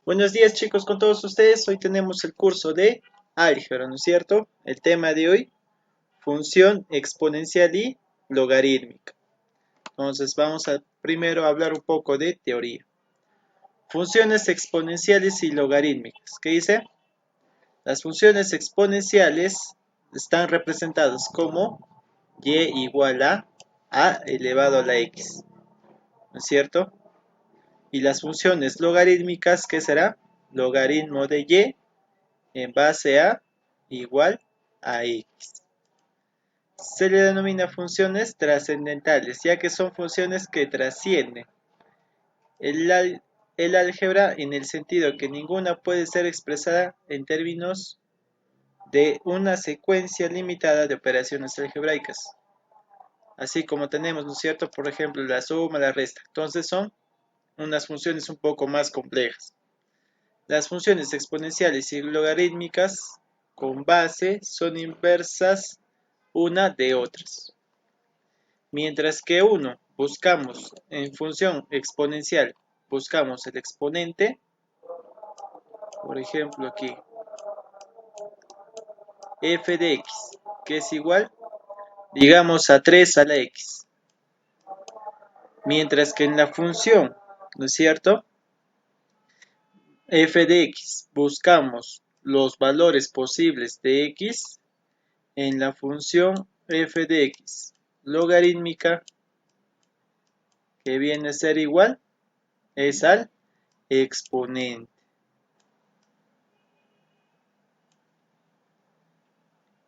Buenos días chicos con todos ustedes, hoy tenemos el curso de álgebra, ¿no es cierto? El tema de hoy, función exponencial y logarítmica. Entonces vamos a primero hablar un poco de teoría. Funciones exponenciales y logarítmicas. ¿Qué dice? Las funciones exponenciales están representadas como y igual a elevado a la x, ¿no es cierto? Y las funciones logarítmicas, ¿qué será? Logaritmo de y en base a igual a x. Se le denomina funciones trascendentales, ya que son funciones que trascienden el álgebra en el sentido que ninguna puede ser expresada en términos de una secuencia limitada de operaciones algebraicas. Así como tenemos, ¿no es cierto? Por ejemplo, la suma, la resta. Entonces son unas funciones un poco más complejas. Las funciones exponenciales y logarítmicas con base son inversas una de otras. Mientras que uno buscamos en función exponencial, buscamos el exponente, por ejemplo aquí, f de x, que es igual, digamos, a 3 a la x. Mientras que en la función, ¿no es cierto? F de x, buscamos los valores posibles de x en la función f de x logarítmica, que viene a ser igual, es al exponente.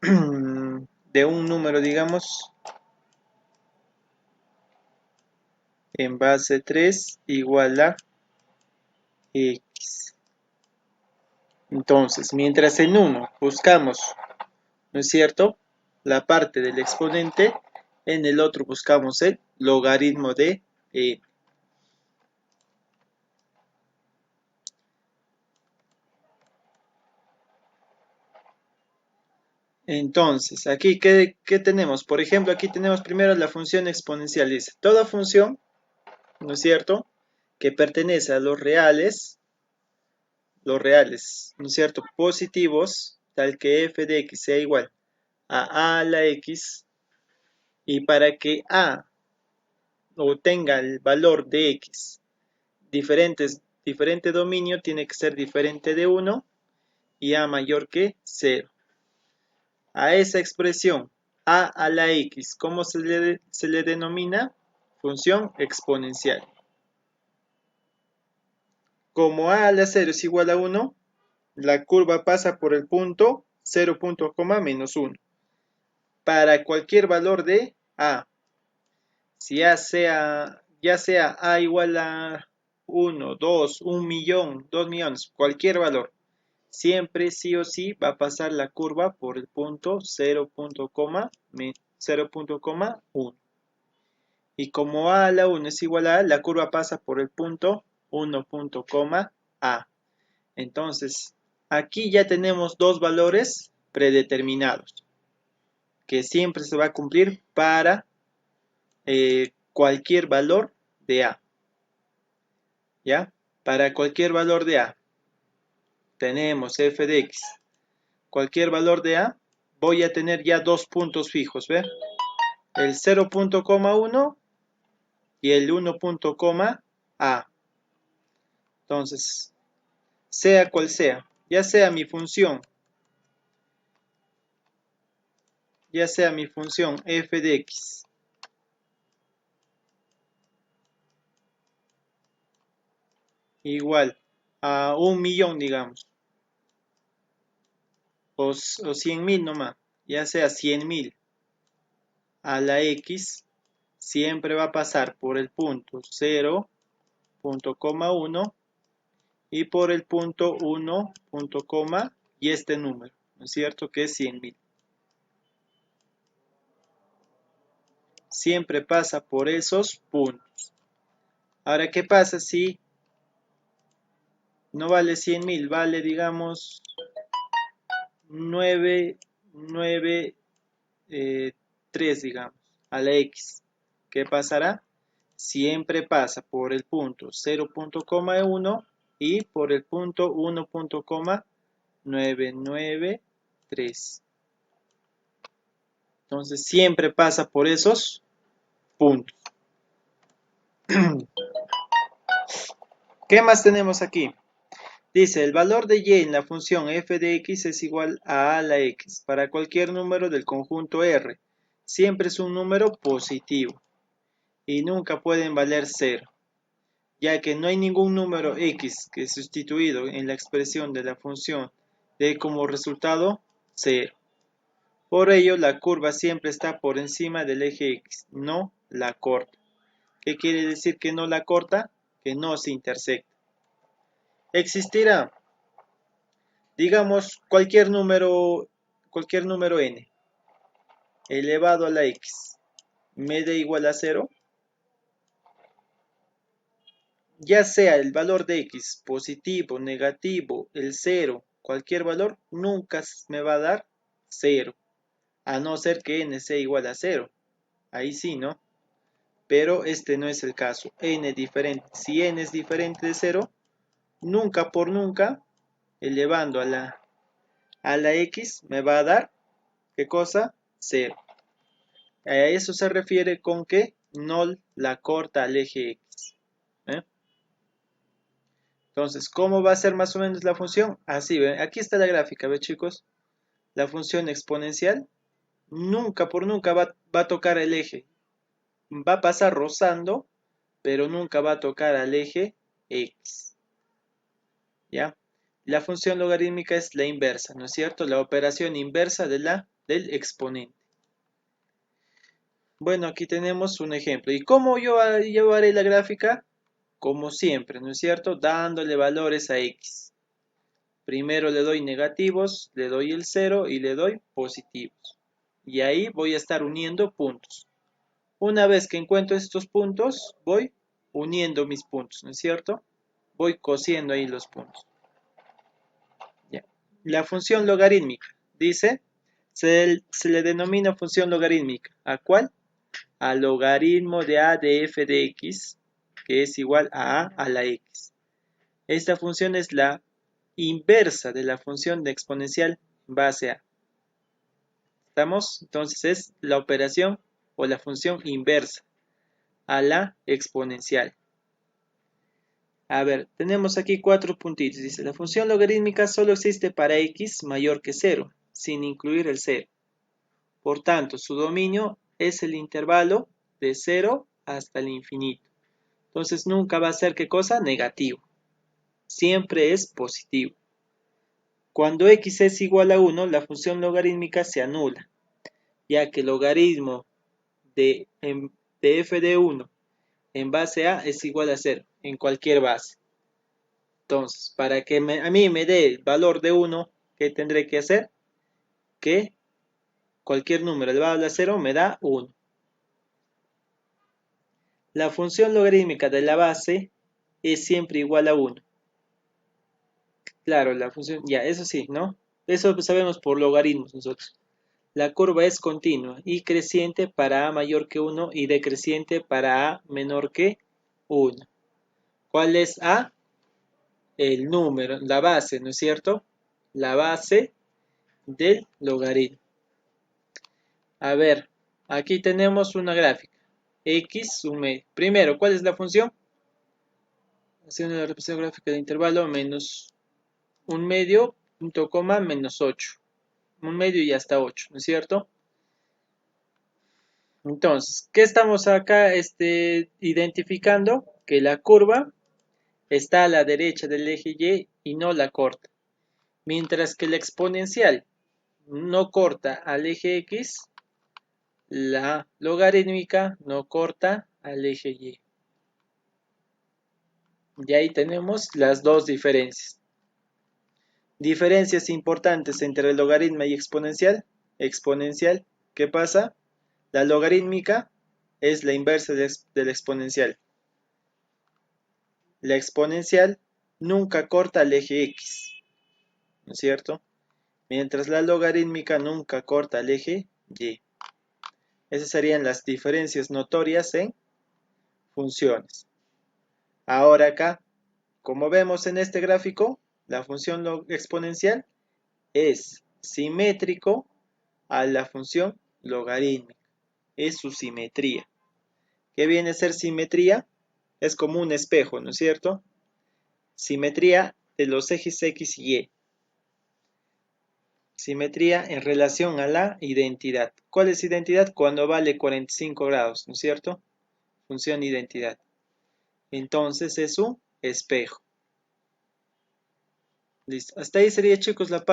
De un número, digamos, en base 3 igual a x. Entonces, mientras en uno buscamos, ¿no es cierto?, la parte del exponente, en el otro buscamos el logaritmo de e. Entonces, aquí, ¿qué tenemos? Por ejemplo, aquí tenemos primero la función exponencial. Dice, toda función, ¿no es cierto?, que pertenece a los reales, ¿no es cierto?, positivos, tal que f de x sea igual a la x, y para que a obtenga el valor de x diferente dominio, tiene que ser diferente de 1 y a mayor que 0. A esa expresión a la x, ¿cómo se le denomina? Función exponencial. Como a la 0 es igual a 1, la curva pasa por el punto 0, menos 1. Para cualquier valor de a, si ya sea a igual a 1, 2, 1 millón, 2 millones, cualquier valor, siempre sí o sí va a pasar la curva por el punto 0, 0,1. Y como a la 1 es igual a, la curva pasa por el punto 1, a. Entonces, aquí ya tenemos dos valores predeterminados, que siempre se va a cumplir para cualquier valor de a. ¿Ya? Para cualquier valor de a, tenemos f de x. Cualquier valor de a, voy a tener ya dos puntos fijos, ¿ve? El 0,1 y el 1, a. Entonces, sea cual sea, ya sea mi función f de x igual a 1 millón, digamos, o 100.000 nomás, ya sea 100.000 a la x, siempre va a pasar por el punto 0, 1 y por el punto 1, y este número, ¿no es cierto?, que es 100.000. Siempre pasa por esos puntos. Ahora, ¿qué pasa si no vale 100.000? Vale, digamos, 9, 9, 3, digamos, a la x. ¿Qué pasará? Siempre pasa por el punto 0,1 y por el punto 1.993. Entonces siempre pasa por esos puntos. ¿Qué más tenemos aquí? Dice, el valor de y en la función f de x es igual a la x para cualquier número del conjunto R. Siempre es un número positivo y nunca pueden valer 0, ya que no hay ningún número x que es sustituido en la expresión de la función dé como resultado 0. Por ello, la curva siempre está por encima del eje x, no la corta. ¿Qué quiere decir que no la corta? Que no se intersecta. Existirá, digamos, cualquier número n elevado a la x, me da igual a 0, ya sea el valor de x positivo, negativo, el 0, cualquier valor, nunca me va a dar 0, a no ser que n sea igual a 0, ahí sí, ¿no? Pero este no es el caso, n es diferente, si n es diferente de 0, nunca por nunca, elevando a la x, me va a dar, ¿qué cosa? 0. A eso se refiere con que no la corta al eje x. ¿Eh? Entonces, ¿cómo va a ser más o menos la función? Así, ¿ven? Aquí está la gráfica, ¿ven, chicos? La función exponencial nunca por nunca va a tocar el eje. Va a pasar rozando, pero nunca va a tocar al eje x. ¿Ya? La función logarítmica es la inversa, ¿no es cierto? La operación inversa del exponente. Bueno, aquí tenemos un ejemplo. ¿Y cómo yo llevaré la gráfica? Como siempre, ¿no es cierto? Dándole valores a x. Primero le doy negativos, le doy el 0 y le doy positivos. Y ahí voy a estar uniendo puntos. Una vez que encuentro estos puntos, voy uniendo mis puntos, ¿no es cierto? Voy cosiendo ahí los puntos. Ya. La función logarítmica, dice, se le denomina función logarítmica. ¿A cuál? Al logaritmo de a de f de x, que es igual a la x. Esta función es la inversa de la función de exponencial en base a. ¿Estamos? Entonces es la operación o la función inversa a la exponencial. A ver, tenemos aquí 4 puntitos. Dice, la función logarítmica solo existe para x mayor que 0, sin incluir el 0. Por tanto, su dominio es el intervalo de 0 hasta el infinito. Entonces nunca va a ser, ¿qué cosa? Negativo. Siempre es positivo. Cuando x es igual a 1, la función logarítmica se anula, ya que el logaritmo de f de 1 en base a es igual a 0, en cualquier base. Entonces, para que a mí me dé el valor de 1, ¿qué tendré que hacer? Que cualquier número elevado a 0 me da 1. La función logarítmica de la base es siempre igual a 1. Claro, la función, ya, eso sí, ¿no? Eso sabemos por logaritmos nosotros. La curva es continua y creciente para a mayor que 1 y decreciente para a menor que 1. ¿Cuál es a? El número, la base, ¿no es cierto? La base del logaritmo. A ver, aquí tenemos una gráfica. X, un medio. Primero, ¿cuál es la función? Haciendo la representación gráfica de intervalo menos un medio, punto coma, menos 8. Un medio y hasta 8, ¿no es cierto? Entonces, ¿qué estamos acá identificando? Que la curva está a la derecha del eje y no la corta. Mientras que la exponencial no corta al eje x, la logarítmica no corta al eje y. Y ahí tenemos las dos diferencias. Diferencias importantes entre logaritmo y exponencial. Exponencial, ¿qué pasa? La logarítmica es la inversa de la exponencial. La exponencial nunca corta al eje x, ¿no es cierto? Mientras la logarítmica nunca corta al eje y. Esas serían las diferencias notorias en funciones. Ahora acá, Como vemos en este gráfico, la función exponencial es simétrico a la función logarítmica. Es su simetría. ¿Qué viene a ser simetría? Es como un espejo, ¿no es cierto? Simetría de los ejes X y Y. Simetría en relación a la identidad. ¿Cuál es identidad? Cuando vale 45 grados, ¿no es cierto? Función identidad. Entonces es un espejo. Listo. Hasta ahí sería, chicos, la parte.